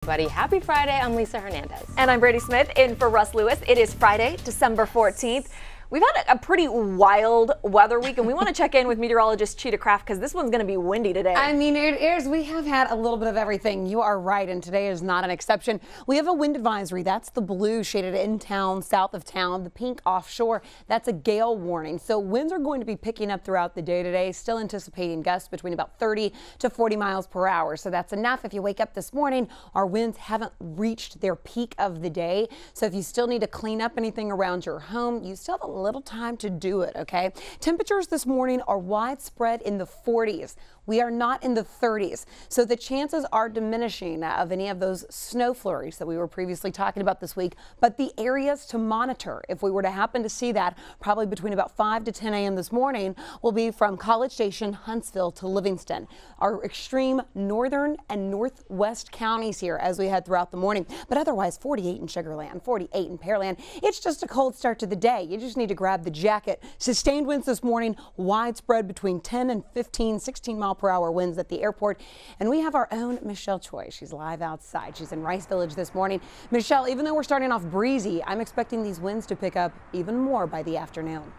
Everybody, happy Friday. I'm Lisa Hernandez. And I'm Brady Smith in for Russ Lewis. It is Friday, December 14th. We've had a pretty wild weather week, and we want to check in with meteorologist Cheetah Craft because this one's going to be windy today. I mean, it is. We have had a little bit of everything. You are right, and today is not an exception. We have a wind advisory. That's the blue shaded in town, south of town. The pink offshore, that's a gale warning. So winds are going to be picking up throughout the day today, still anticipating gusts between about 30 to 40 miles per hour. So that's enough. If you wake up this morning, our winds haven't reached their peak of the day. So if you still need to clean up anything around your home, you still have a little time to do it, okay? Temperatures this morning are widespread in the 40s. We are not in the 30s, so the chances are diminishing of any of those snow flurries that we were previously talking about this week. But the areas to monitor, if we were to happen to see that, probably between about 5 to 10 a.m. this morning, will be from College Station, Huntsville to Livingston. Our extreme northern and northwest counties here as we head throughout the morning. But otherwise, 48 in Sugar Land, 48 in Pearland. It's just a cold start to the day. You just need to grab the jacket. Sustained winds this morning, widespread between 10 and 15, 16 mile per hour winds at the airport. And we have our own Michelle Choi. She's live outside. She's in Rice Village this morning. Michelle, even though we're starting off breezy, I'm expecting these winds to pick up even more by the afternoon.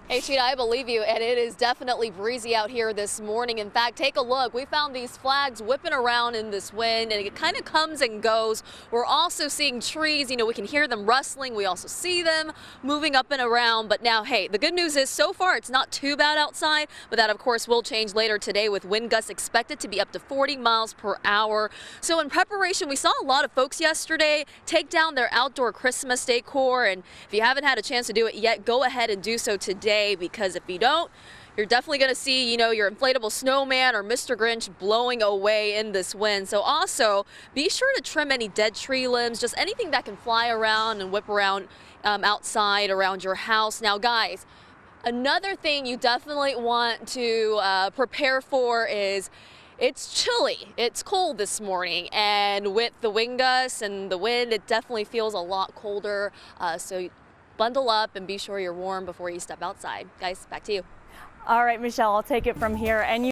Hey, Cheetah, I believe you, and it is definitely breezy out here this morning. In fact, take a look. We found these flags whipping around in this wind, and it kind of comes and goes. We're also seeing trees. You know, we can hear them rustling. We also see them moving up and around. But now, hey, the good news is so far it's not too bad outside, but that, of course, will change later today with wind gusts expected to be up to 40 miles per hour. So in preparation, we saw a lot of folks yesterday take down their outdoor Christmas decor, and if you haven't had a chance to do it yet, go ahead and do so today. Because if you don't, you're definitely going to see, you know, your inflatable snowman or Mr. Grinch blowing away in this wind. So also be sure to trim any dead tree limbs, just anything that can fly around and whip around outside around your house. Now, guys, another thing you definitely want to prepare for is it's chilly. It's cold this morning, and with the wind gusts and the wind, it definitely feels a lot colder. So bundle up and be sure you're warm before you step outside. Guys, back to you. All right, Michelle, I'll take it from here. And